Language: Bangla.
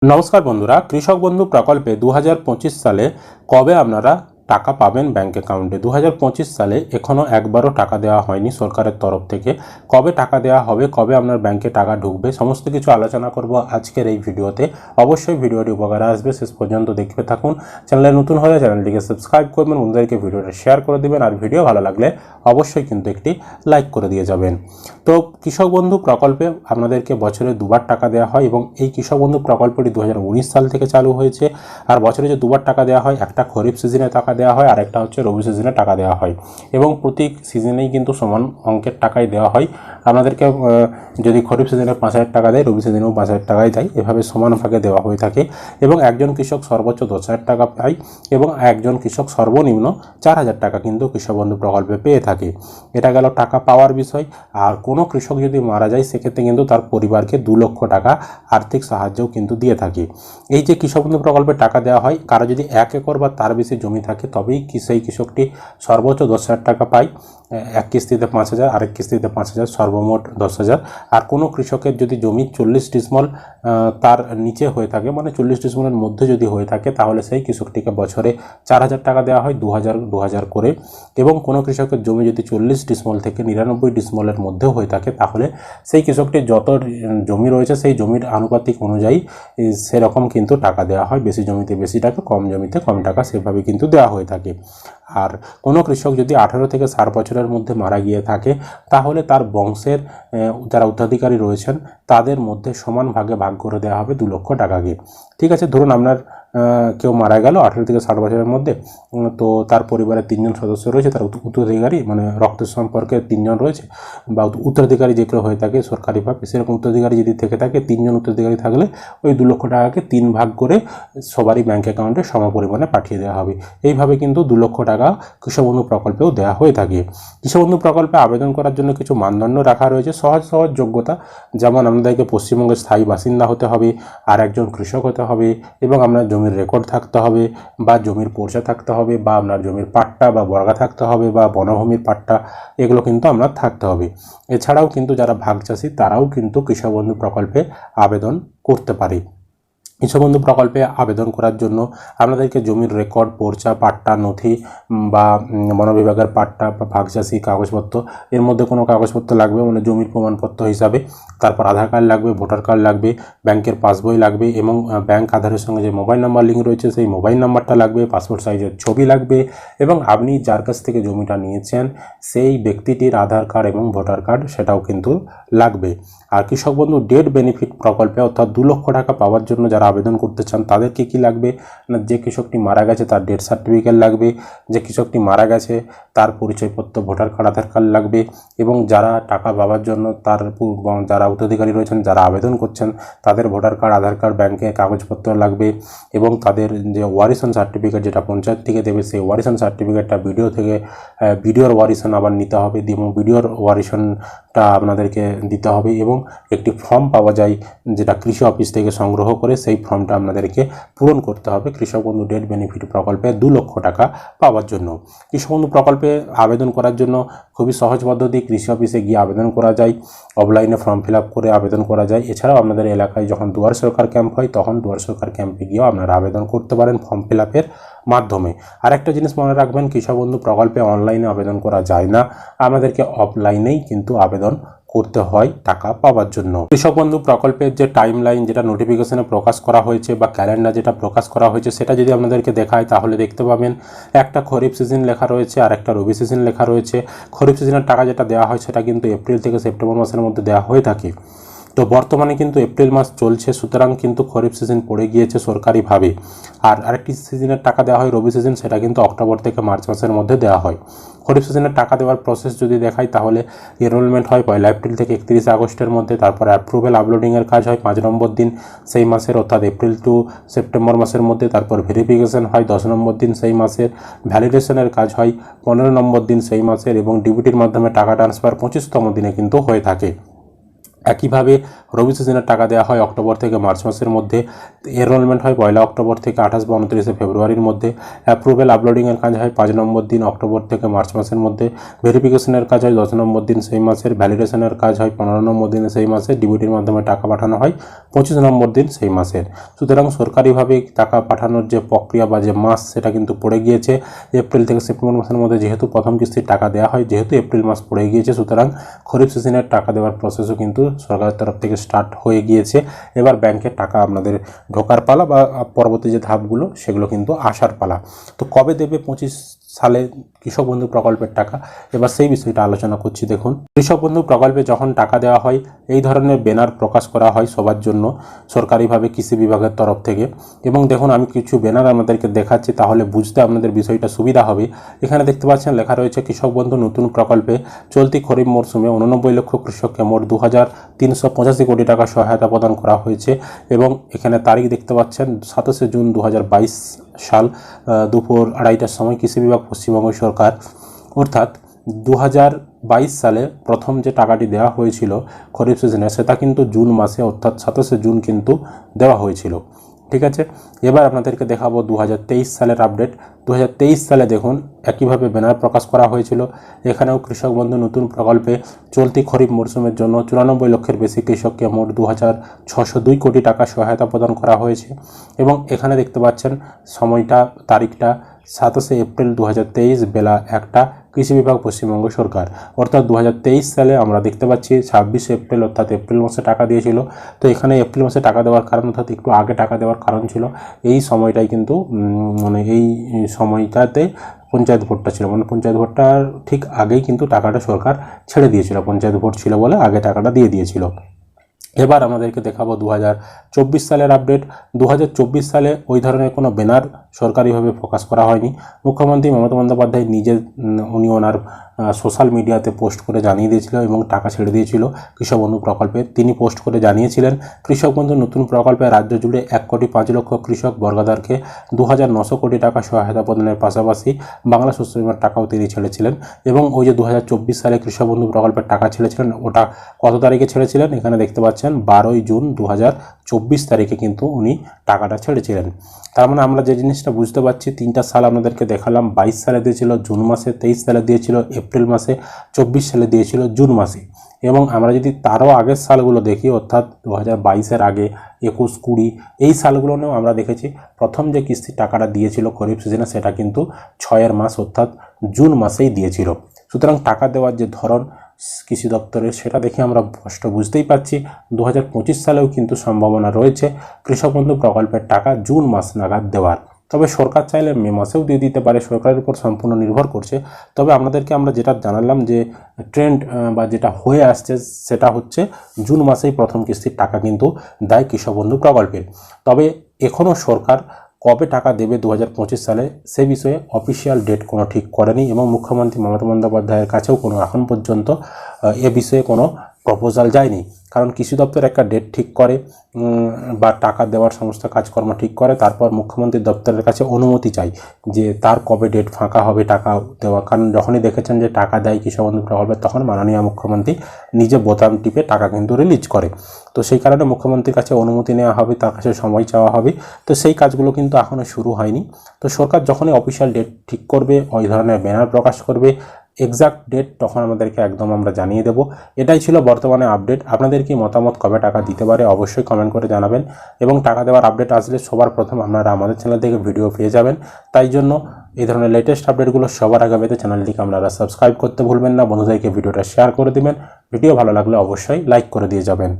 নমস্কার বন্ধুরা, কৃষক বন্ধু প্রকল্পে 2025 সালে কবে আপনারা টাকা পাবেন ব্যাংক অ্যাকাউন্টে। 2025 সালে এখনও একবারও টাকা দেওয়া হয়নি সরকারের তরফ থেকে। কবে টাকা দেওয়া হবে, কবে আপনার ব্যাংকে টাকা ঢুকবে, সমস্ত কিছু আলোচনা করব আজকের এই ভিডিওতে। অবশ্যই ভিডিওটি উপকারে আসবে, শেষ পর্যন্ত দেখতে থাকুন। চ্যানেলে নতুন হলে চ্যানেলটিকে সাবস্ক্রাইব করবেন, বন্ধুদেরকে ভিডিওটা শেয়ার করে দেবেন, আর ভিডিও ভালো লাগলে অবশ্যই কিন্তু একটি লাইক করে দিয়ে যাবেন। তো কৃষক বন্ধু প্রকল্পে আপনাদেরকে বছরে দুবার টাকা দেওয়া হয় এবং এই কৃষক বন্ধু প্রকল্পটি 2019 সাল থেকে চালু হয়েছে। আর বছরে যে দুবার টাকা দেওয়া হয়, একটা খরিফ সিজনে টাকা দেওয়া হয় আর একটা হচ্ছে রবি সিজনে টাকা দেওয়া হয়, এবং প্রতি সিজনেই কিন্তু সমান অঙ্কের টাকাই দেওয়া হয় আপনাদেরকে। যদি খরিফ সিজনে 5,000 টাকা দেয়, রবি সিজনেও 5,000 টাকাই দেয়, এভাবে সমান ভাগে দেওয়া হয়ে থাকে। এবং একজন কৃষক সর্বোচ্চ 10,000 টাকা পায় এবং একজন কৃষক সর্বনিম্ন 4,000 টাকা কিন্তু কৃষক বন্ধু প্রকল্পে পেয়ে থাকে। এটা গেল টাকা পাওয়ার বিষয়। আর কোনো কৃষক যদি মারা যায়, সেক্ষেত্রে কিন্তু তার পরিবারকে 2 লক্ষ টাকা আর্থিক সাহায্যও কিন্তু দিয়ে থাকে। এই যে কৃষক বন্ধু প্রকল্পে টাকা দেওয়া হয়, কারো যদি 1 একর বা তার বেশি জমি থাকে তবেই সেই কৃষকটি সর্বোচ্চ 10,000 টাকা পায়। এক কিস্তিতে 5,000, আরেক কিস্তিতে 5,000, সর্বমোট 10,000। আর কোনো কৃষকের যদি জমি 40 ডিসমিল তার নিচে হয়ে থাকে, মানে 40 ডিসমিলের মধ্যে যদি হয়ে থাকে, তাহলে সেই কৃষকটিকে বছরে 4,000 টাকা দেওয়া হয়, 2,000 করে। এবং কোনো কৃষকের জমি যদি 40 ডিসমিল থেকে 99 ডিসমিলের মধ্যেও হয়ে থাকে, তাহলে সেই কৃষকটির যত জমি রয়েছে সেই জমির আনুপাতিক অনুযায়ী সেরকম কিন্তু টাকা দেওয়া হয়। বেশি জমিতে বেশি টাকা, কম জমিতে কম টাকা, সেভাবে কিন্তু দেওয়া হয়ে থাকে। আর কোনো কৃষক যদি 18 থেকে 60 বছরের মধ্যে মারা গিয়ে থাকে, তাহলে তার বংশের যারা উত্তরাধিকারী রয়েছেন তাদের মধ্যে সমান ভাগে ভাগ করে দেওয়া হবে 2 লক্ষ টাকাকে। ঠিক আছে, ধরুন আপনার কেউ মারা গেল 18 থেকে 60 বছরের মধ্যে, তো তার পরিবারের 3 জন সদস্য রয়েছে, তার উত্তরাধিকারী মানে রক্তের সম্পর্কে 3 জন রয়েছে, বা উত্তরাধিকারী যে কেউ হয়ে থাকে সরকারিভাবে, সেরকম উত্তরাধিকারী যদি থেকে থাকে, 3 জন উত্তরাধিকারী থাকলে ওই 2 লক্ষ টাকাকে 3 ভাগ করে সবারই ব্যাঙ্ক অ্যাকাউন্টে সমপরিমাণে পাঠিয়ে দেওয়া হবে। এইভাবে কিন্তু 2 লক্ষ টাকা কৃষক বন্ধু প্রকল্পেও দেওয়া হয়ে থাকে। কৃষক বন্ধু প্রকল্পে আবেদন করার জন্য কিছু মানদণ্ড রাখা রয়েছে, সহজ যোগ্যতা। যেমন আমাদেরকে পশ্চিমবঙ্গের স্থায়ী বাসিন্দা হতে হবে, আর একজন কৃষক হতে হবে, এবং আপনার জমির রেকর্ড থাকতে হবে, বা জমির পর্চা থাকতে হবে, বা আপনার জমির পাট্টা বা বর্গা থাকতে হবে, বা বনভূমির পাট্টা, এগুলো কিন্তু আপনার থাকতে হবে। এছাড়াও কিন্তু যারা ভাগ চাষি তারাও কিন্তু কৃষক বন্ধু প্রকল্পে আবেদন করতে পারে। কৃষক বন্ধু প্রকল্পে আবেদন করার জন্য আপনাদেরকে জমির রেকর্ড, পর্চা, পাট্টা, নথি বা বন বিভাগের পাট্টা বা ভাগচাষী কাগজপত্র, এর মধ্যে কোনো কাগজপত্র লাগবে, মানে জমির প্রমাণপত্র হিসাবে। তারপর আধার কার্ড লাগবে, ভোটার কার্ড লাগবে, ব্যাংকের পাসবই লাগবে, এবং ব্যাংক আধারের সঙ্গে যে মোবাইল নাম্বার লিঙ্ক রয়েছে সেই মোবাইল নাম্বারটা লাগবে, পাসপোর্ট সাইজের ছবি লাগবে, এবং আপনি যার কাছ থেকে জমিটা নিয়েছেন সেই ব্যক্তিটির আধার কার্ড এবং ভোটার কার্ড সেটাও কিন্তু লাগবে। আর কৃষক বন্ধু ডেথ বেনিফিট প্রকল্পে অর্থাৎ 2 লক্ষ টাকা পাওয়ার জন্য যারা আবেদন করতে চান তাদেরকে কি লাগবে না, যে কৃষকটি মারা গেছে তার ডেথ সার্টিফিকেট লাগবে, যে কৃষকটি মারা গেছে তার পরিচয়পত্র, ভোটার কার্ড, আধার কার্ড লাগবে, এবং যারা টাকা পাওয়ার জন্য যারা উত্তরাধিকারী রয়েছেন, যারা আবেদন করছেন, তাদের ভোটার কার্ড, আধার কার্ড, ব্যাংকে কাগজপত্র লাগবে, এবং তাদের যে ওয়ারিশন সার্টিফিকেট যেটা পঞ্চায়েত থেকে দেবে, সেই ওয়ারিশন সার্টিফিকেটটা ভিডিওর ওয়ারিশন আবার নিতে হবে, এবং ভিডিওর ওয়ারিশনটা আপনাদেরকে দিতে হবে। এবং একটি ফর্ম পাওয়া যায় যেটা কৃষি অফিস থেকে সংগ্রহ করে, সেই ফর্মটা আপনাদেরকে পূরণ করতে হবে কৃষক বন্ধু ডেথ বেনিফিট প্রকল্পে 2 লক্ষ টাকা পাওয়ার জন্য। কৃষক বন্ধু প্রকল্পে আবেদন করার জন্য খুবই সহজ পদ্ধতি, কৃষি অফিসে গিয়ে আবেদন করা যায়, অফলাইনে ফর্ম ফিল আপ করে আবেদন করা যায়। এছাড়াও আপনাদের এলাকায় যখন দুয়ার সরকার ক্যাম্প হয়, তখন দুয়ার সরকার ক্যাম্পে গিয়েও আপনারা আবেদন করতে পারেন ফর্ম ফিল আপের মাধ্যমে। আরেকটা জিনিস মনে রাখবেন, কৃষক বন্ধু প্রকল্পে অনলাইনে আবেদন করা যায় না, আমাদেরকে অফলাইনেই কিন্তু আবেদন করতে হয় টাকা পাওয়ার জন্য। কৃষক বন্ধু প্রকল্পের যে টাইম লাইন যেটা নোটিফিকেশনে প্রকাশ করা হয়েছে, বা ক্যালেন্ডার যেটা প্রকাশ করা হয়েছে, সেটা যদি আপনাদেরকে দেখায় তাহলে দেখতে পাবেন একটা খরিফ সিজন লেখা রয়েছে আর একটা রবি সিজন লেখা রয়েছে। খরিফ সিজনের টাকা যেটা দেওয়া হয় সেটা কিন্তু এপ্রিল থেকে সেপ্টেম্বর মাসের মধ্যে দেওয়া হয়ে থাকে। তো বর্তমানে কিন্তু এপ্রিল মাস চলছে, সুতরাং কিন্তু খরিফ সিজন পড়ে গিয়েছে সরকারিভাবে। আর আরেকটি সিজনের টাকা দেওয়া হয় রবি সিজন, সেটা কিন্তু অক্টোবর থেকে মার্চ মাসের মধ্যে দেওয়া হয়। খরিফ সিজনের টাকা দেওয়ার প্রসেস যদি দেখাই, তাহলে এনরোলমেন্ট হয় 1 এপ্রিল থেকে 31 আগস্টের মধ্যে, তারপর অ্যাপ্রুভেল আপলোডিংয়ের কাজ হয় 5 নম্বর দিন সেই মাসের, অর্থাৎ এপ্রিল টু সেপ্টেম্বর মাসের মধ্যে, তারপর ভেরিফিকেশন হয় 10 নম্বর দিন সেই মাসের, ভ্যালিডেশনের কাজ হয় 15 নম্বর দিন সেই মাসের, এবং ডিবিটির মাধ্যমে টাকা ট্রান্সফার 25তম দিনে কিন্তু হয়ে থাকে। একইভাবে রবি সিজনের টাকা দেওয়া হয় অক্টোবর থেকে মার্চ মাসের মধ্যে, এনরোলমেন্ট হয় 1 অক্টোবর থেকে 28 বা 29 ফেব্রুয়ারির মধ্যে, অ্যাপ্রুভেল আপলোডিংয়ের কাজ হয় 5 নম্বর দিন অক্টোবর থেকে মার্চ মাসের মধ্যে, ভেরিফিকেশনের কাজ হয় 10 নম্বর দিন সেই মাসের, ভ্যালিডেশনের কাজ হয় 15 নম্বর দিনে সেই মাসে, ডিবিটির মাধ্যমে টাকা পাঠানো হয় 25 নম্বর দিন সেই মাসের। সুতরাং সরকারিভাবে টাকা পাঠানোর যে প্রক্রিয়া বা যে মাস সেটা কিন্তু পড়ে গিয়েছে এপ্রিল থেকে সেপ্টেম্বর মাসের মধ্যে, যেহেতু প্রথম কিস্তির টাকা দেওয়া হয়, যেহেতু এপ্রিল মাস পড়ে গিয়েছে, সুতরাং খরিফ সিজনের টাকা দেওয়ার প্রসেসও কিন্তু সরকারের তরফ থেকে স্টার্ট হয়ে গিয়েছে। এবার ব্যাংকে টাকা আপনাদের ঢোকার পালা বা পরবর্তী যে ধাপগুলো সেগুলো কিন্তু আসার পালা। তো কবে দেবে 25 সালে কৃষক বন্ধু প্রকল্পের টাকা, এবার সেই বিষয়টা আলোচনা করছি। দেখুন, কৃষক বন্ধু প্রকল্পে যখন টাকা দেওয়া হয় এই ধরনের ব্যানার প্রকাশ করা হয় সবার জন্য সরকারিভাবে কৃষি বিভাগের তরফ থেকে। এবং দেখুন, আমি কিছু ব্যানার আপনাদেরকে দেখাচ্ছি, তাহলে বুঝতে আপনাদের বিষয়টা সুবিধা হবে। এখানে দেখতে পাচ্ছেন লেখা রয়েছে কৃষক বন্ধু নতুন প্রকল্পে চলতি খরিফ মরশুমে 89 লক্ষ কৃষককে মোট 2,385 কোটি টাকা সহায়তা প্রদান করা হয়েছে। এবং এখানে তারিখ দেখতে পাচ্ছেন 27 জুন 2022 সাল দুপুর 2:30টার সময় কৃষি বিভাগ পশ্চিমবঙ্গ সরকার, অর্থাৎ 2022 সালে প্রথম যে টাকাটি দেওয়া হয়েছিল খরিফ সিজনে সেটা কিন্তু জুন মাসে অর্থাৎ 27 জুন কিন্তু দেওয়া হয়েছিল। ঠিক আছে, এবার আপনাদেরকে দেখাবো 2023 সালের আপডেট। 2023 সালে দেখুন একইভাবে ব্যানার প্রকাশ করা হয়েছিল। এখানেও কৃষক বন্ধু নতুন প্রকল্পে চলতি খরিফ মরশুমের জন্য 94 লক্ষের বেশি কৃষককে মোট 2,602 কোটি টাকা সহায়তা প্রদান করা হয়েছে। এবং এখানে দেখতে পাচ্ছেন সময়টা, তারিখটা 27 এপ্রিল 2023 বেলা 1টা, কৃষি বিভাগ পশ্চিমবঙ্গ সরকার। অর্থাৎ 2023 সালে আমরা দেখতে পাচ্ছি 26 এপ্রিল অর্থাৎ এপ্রিল মাসে টাকা দিয়েছিল। তো এখানে এপ্রিল মাসে টাকা দেওয়ার কারণ অর্থাৎ একটু আগে টাকা দেওয়ার কারণ ছিল এই সময়টাই কিন্তু মানে এই সময়টাতে পঞ্চায়েত ভোটটা ছিল, মানে পঞ্চায়েত ভোটটার ঠিক আগেই কিন্তু টাকাটা সরকার ছেড়ে দিয়েছিল, পঞ্চায়েত ভোট ছিল বলে আগে টাকাটা দিয়ে দিয়েছিল। এবার আমাদেরকে দেখাবো 2024 সালের আপডেট। 2024 সালে ওই ধরনের কোনো ব্যানার সরকারিভাবে প্রকাশ করা হয়নি। মুখ্যমন্ত্রী মমতা বন্দ্যোপাধ্যায় নিজে উনি ওনার সোশ্যাল মিডিয়াতে পোস্ট করে জানিয়ে দিয়েছিল এবং টাকা ছেড়ে দিয়েছিল কৃষক বন্ধু প্রকল্পে। তিনি পোস্ট করে জানিয়েছিলেন কৃষক বন্ধু নতুন প্রকল্পে রাজ্য জুড়ে 1,05,00,000 কৃষক বর্গাদারকে 2,900 কোটি টাকা সহায়তা প্রদানের পাশাপাশি বাংলা শস্য বিমার টাকাও তিনি ছেড়েছিলেন। এবং ওই যে 2024 সালে কৃষক বন্ধু প্রকল্পের টাকা ছেড়েছিলেন, ওটা কত তারিখে ছেড়েছিলেন এখানে দেখতে পাচ্ছেন 12 জুন 2024 তারিখে কিন্তু উনি টাকাটা ছেড়েছিলেন। তার মানে আমরা যে জিনিসটা বুঝতে পারছি, 3টা সাল আপনাদেরকে দেখালাম। 22 সালে দিয়েছিল জুন মাসে, 23 সালে দিয়েছিল এপ্রিল মাসে, 24 সালে দিয়েছিল জুন মাসে। এবং আমরা যদি তারও আগের সালগুলো দেখি অর্থাৎ 2022-এর আগে 21, 20 এই সালগুলোতেও আমরা দেখেছি প্রথম যে কিস্তির টাকাটা দিয়েছিল খরিফ সিজনে সেটা কিন্তু 6-এর মাস অর্থাৎ জুন মাসেই দিয়েছিল। সুতরাং টাকা দেওয়ার যে ধরন কৃষি দপ্তরের সেটা দেখে আমরা স্পষ্ট বুঝতেই পারছি 2025 সালেও কিন্তু সম্ভাবনা রয়েছে কৃষক বন্ধু প্রকল্পের টাকা জুন মাস নাগাদ দেওয়ার। তবে সরকার চাইলে মে মাসেও দিয়ে দিতে পারে, সরকারের উপর সম্পূর্ণ নির্ভর করছে। তবে আপনাদেরকে আমরা যেটা জানালাম যে ট্রেন্ড বা যেটা হয়ে আসছে সেটা হচ্ছে জুন মাসেই প্রথম কিস্তির টাকা কিন্তু দেয় কৃষক বন্ধু প্রকল্পের। তবে এখনও সরকার কবে টাকা দেবে 2025 সালে সে বিষয়ে অফিসিয়াল ডেট কোনো ঠিক করেনি এবং মুখ্যমন্ত্রী মমতা বন্দ্যোপাধ্যায়ের কাছেও কোনো এখন পর্যন্ত এ বিষয়ে কোনো প্রপোজাল যায়নি। কারণ কৃষি দপ্তর একটা ডেট ঠিক করে বা টাকা দেওয়ার সমস্ত কাজকর্ম ঠিক করে, তারপর মুখ্যমন্ত্রী দপ্তরের কাছে অনুমতি চাই যে তার কবে ডেট ফাঁকা হবে টাকা দেওয়া। কারণ যখনই দেখেছেন যে টাকা দেয় কৃষক বন্ধু প্রকল্পে তখন মাননীয় মুখ্যমন্ত্রী নিজে বোতাম টিপে টাকা কিন্তু রিলিজ করে। তো সেই কারণে মুখ্যমন্ত্রীর কাছে অনুমতি নেওয়া হবে, তার কাছে সময় চাওয়া হবে। তো সেই কাজগুলো কিন্তু এখনও শুরু হয়নি। তো সরকার যখনই অফিসিয়াল ডেট ঠিক করবে, ওই ধরনের ব্যানার প্রকাশ করবে, এক্সাক্ট ডেট তখন আমাদেরকে একদম আমরা জানিয়ে দেব। এটাই ছিল বর্তমানে আপডেট। আপনাদের কি মতামত, কবে টাকা দিতে পারে অবশ্যই কমেন্ট করে জানাবেন। এবং টাকা দেওয়ার আপডেট আসলে সবার প্রথম আপনারা আমাদের চ্যানেল থেকে ভিডিও পেয়ে যাবেন। তাই জন্য এই ধরনের লেটেস্ট আপডেটগুলো সবার আগে পেতে চ্যানেলটিকে আপনারা সাবস্ক্রাইব করতে ভুলবেন না। বন্ধুদেরকে ভিডিওটা শেয়ার করে দিবেন। ভিডিও ভালো লাগলে অবশ্যই লাইক করে দিয়ে যাবেন।